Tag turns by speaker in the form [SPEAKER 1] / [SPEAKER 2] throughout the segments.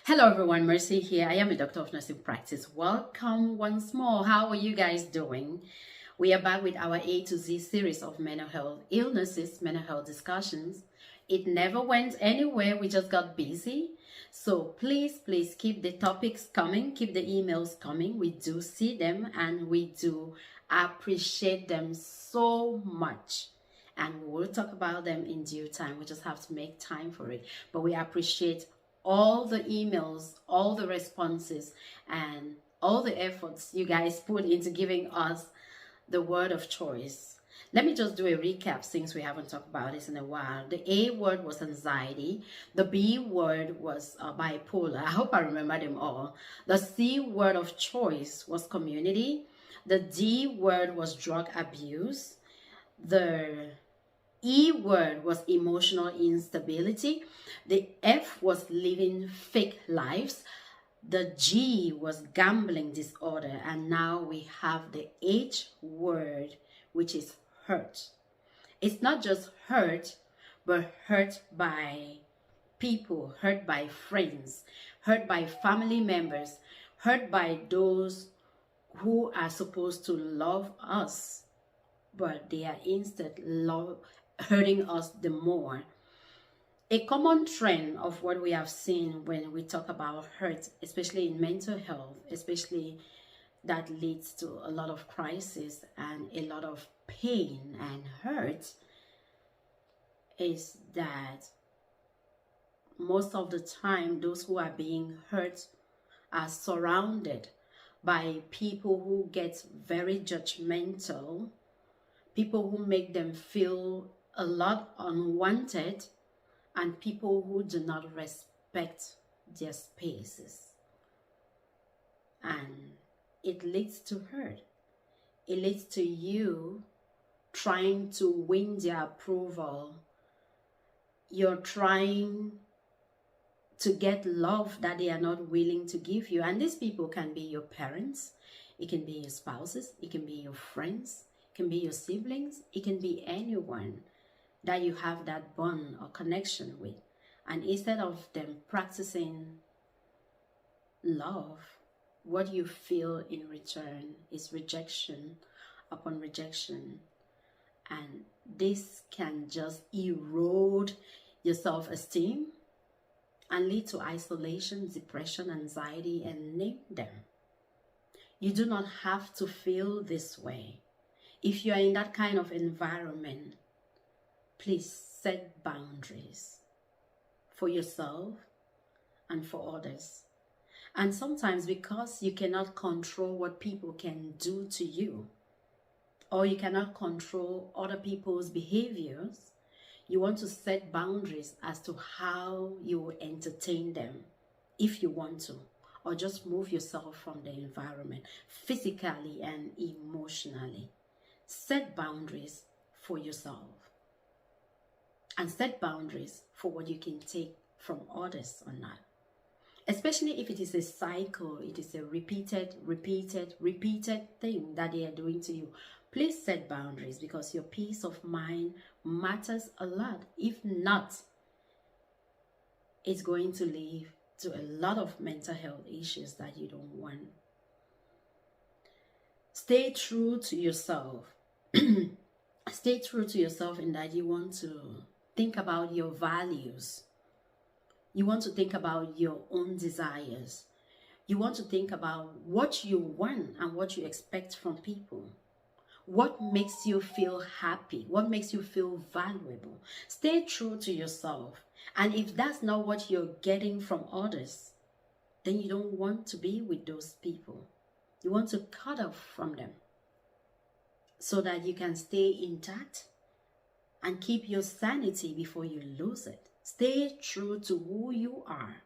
[SPEAKER 1] Hello everyone, Mercy here. I am a doctor of nursing practice. Welcome once more. How are you guys doing? We are back with our A to Z series of mental health illnesses, mental health discussions. It never went anywhere. We just got busy. So please keep the topics coming, keep the emails coming. We do see them and we do appreciate them so much. And we'll talk about them in due time. We just have to make time for it. But we appreciate all the emails, all the responses, and all the efforts you guys put into giving us the word of choice. Let me just do a recap since we haven't talked about this in a while. The A word was anxiety. The B word was bipolar. I hope I remember them all. The C word of choice was community. The D word was drug abuse. The E word was emotional instability. The F was living fake lives. The G was gambling disorder. And now we have the H word, which is hurt. It's not just hurt, but hurt by people, hurt by friends, hurt by family members, hurt by those who are supposed to love us, but they are instead hurting us the more. A common trend of what we have seen when we talk about hurt, especially in mental health, especially that leads to a lot of crisis and a lot of pain and hurt, is that most of the time those who are being hurt are surrounded by people who get very judgmental, people who make them feel a lot unwanted, and people who do not respect their spaces. And it leads to hurt. It leads to you trying to win their approval. You're trying to get love that they are not willing to give you. And these people can be your parents, it can be your spouses, it can be your friends, it can be your siblings, it can be anyone that you have that bond or connection with. And instead of them practicing love, what you feel in return is rejection upon rejection. And this can just erode your self-esteem and lead to isolation, depression, anxiety, and name them. You do not have to feel this way. If you are in that kind of environment, please set boundaries for yourself and for others. And sometimes because you cannot control what people can do to you, or you cannot control other people's behaviors, you want to set boundaries as to how you will entertain them, if you want to, or just move yourself from the environment physically and emotionally. Set boundaries for yourself. And set boundaries for what you can take from others or not. Especially if it is a cycle, it is a repeated thing that they are doing to you. Please set boundaries, because your peace of mind matters a lot. If not, it's going to lead to a lot of mental health issues that you don't want. Stay true to yourself. Stay true to yourself in that you want to think about your values. You want to think about your own desires. You want to think about what you want and what you expect from people. What makes you feel happy? What makes you feel valuable? Stay true to yourself. And if that's not what you're getting from others, then you don't want to be with those people. You want to cut off from them so that you can stay intact and keep your sanity before you lose it. Stay true to who you are.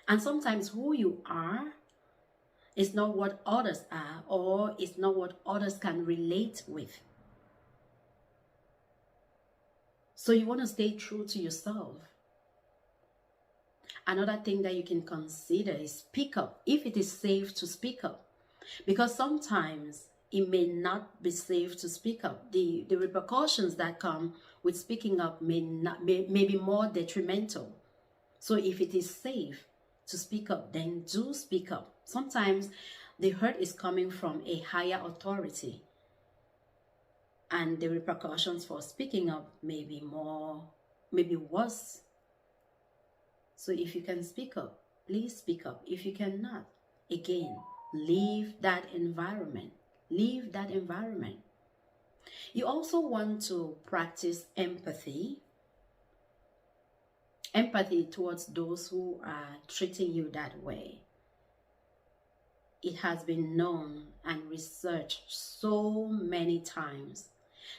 [SPEAKER 1] And sometimes who you are is not what others are, or is not what others can relate with. So you want to stay true to yourself. Another thing that you can consider is speak up, if it is safe to speak up. Because sometimes it may not be safe to speak up. The repercussions that come with speaking up may be more detrimental. So if it is safe, to speak up, then do speak up. Sometimes the hurt is coming from a higher authority, and the repercussions for speaking up may be more, maybe worse. So if you can speak up, please speak up. If you cannot, again, leave that environment. Leave that environment. You also want to practice empathy. Empathy towards those who are treating you that way. It has been known and researched so many times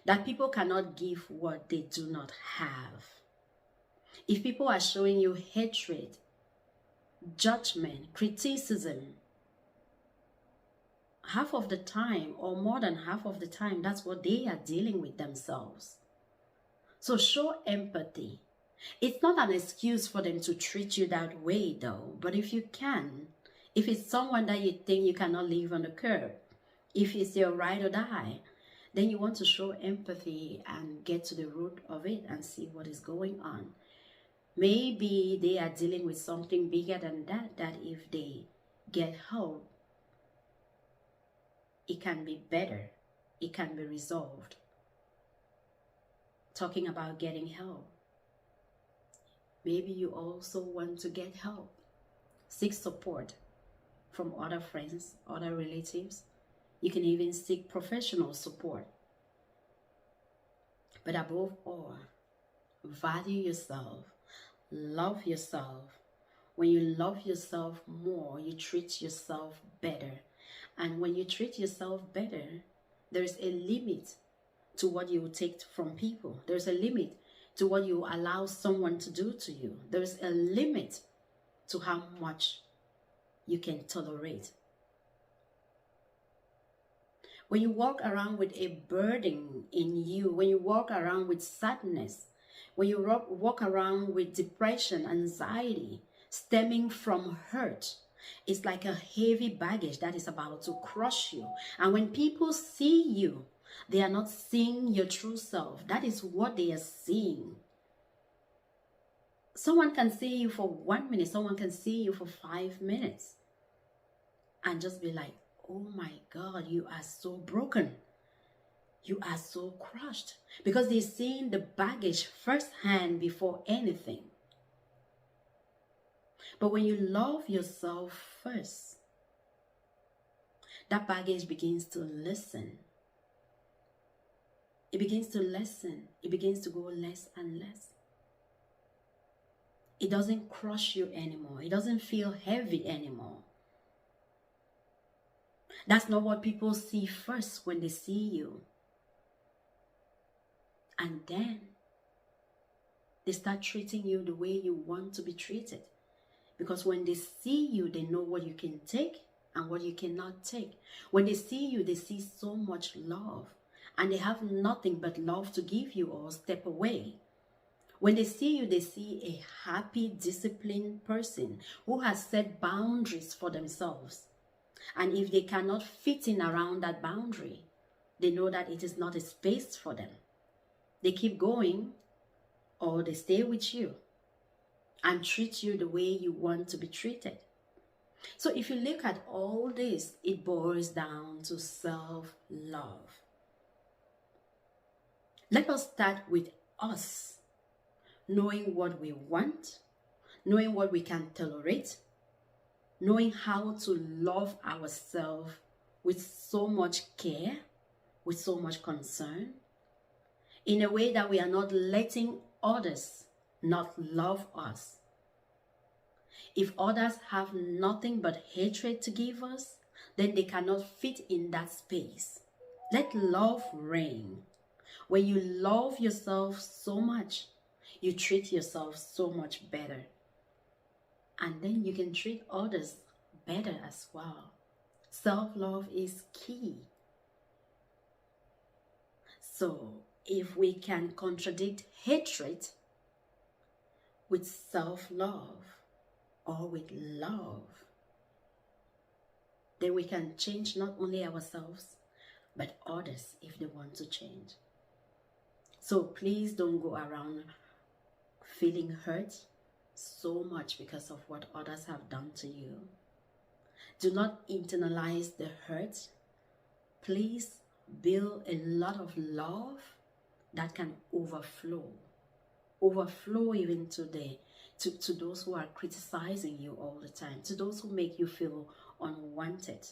[SPEAKER 1] that people cannot give what they do not have. If people are showing you hatred, judgment, criticism, half of the time, or more than half of the time, that's what they are dealing with themselves. So show empathy. It's not an excuse for them to treat you that way though, but if you can, if it's someone that you think you cannot leave on the curb, if it's your ride or die, then you want to show empathy and get to the root of it and see what is going on. Maybe they are dealing with something bigger than that, that if they get help, it can be better. It can be resolved. Talking about getting help. Maybe you also want to get help. Seek support from other friends, other relatives. You can even seek professional support. But above all, value yourself. Love yourself. When you love yourself more, you treat yourself better. And when you treat yourself better, there's a limit to what you will take from people. There's a limit to what you allow someone to do to you. There's a limit to how much you can tolerate. When you walk around with a burden in you, when you walk around with sadness, when you walk around with depression, anxiety, stemming from hurt, it's like a heavy baggage that is about to crush you. And when people see you, they are not seeing your true self. That is what they are seeing. Someone can see you for 1 minute, someone can see you for 5 minutes and just be like, oh my God, you are so broken. You are so crushed. Because they're seeing the baggage firsthand before anything. But when you love yourself first, that baggage begins to listen. It begins to lessen. It begins to go less and less. It doesn't crush you anymore. It doesn't feel heavy anymore. That's not what people see first when they see you. And then they start treating you the way you want to be treated. Because when they see you, they know what you can take and what you cannot take. When they see you, they see so much love. And they have nothing but love to give you or step away. When they see you, they see a happy, disciplined person who has set boundaries for themselves. And if they cannot fit in around that boundary, they know that it is not a space for them. They keep going or they stay with you and treat you the way you want to be treated. So if you look at all this, it boils down to self-love. Let us start with us, knowing what we want, knowing what we can tolerate, knowing how to love ourselves with so much care, with so much concern, in a way that we are not letting others not love us. If others have nothing but hatred to give us, then they cannot fit in that space. Let love reign. When you love yourself so much, you treat yourself so much better. And then you can treat others better as well. Self-love is key. So if we can contradict hatred with self-love or with love, then we can change not only ourselves, but others if they want to change. So please don't go around feeling hurt, so much because of what others have done to you. Do not internalize the hurt. Please build a lot of love that can overflow even today, to those who are criticizing you all the time, to those who make you feel unwanted.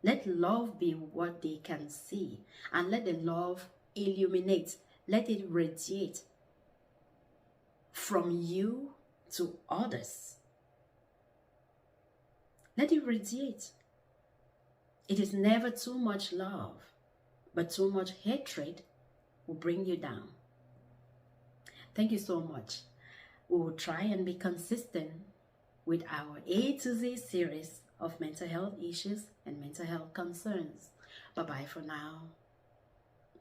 [SPEAKER 1] Let love be what they can see, and let the love illuminate, let it radiate from you to others. Let it radiate. It is never too much love, but too much hatred will bring you down. Thank you so much. We will try and be consistent with our A to Z series of mental health issues and mental health concerns. Bye-bye for now.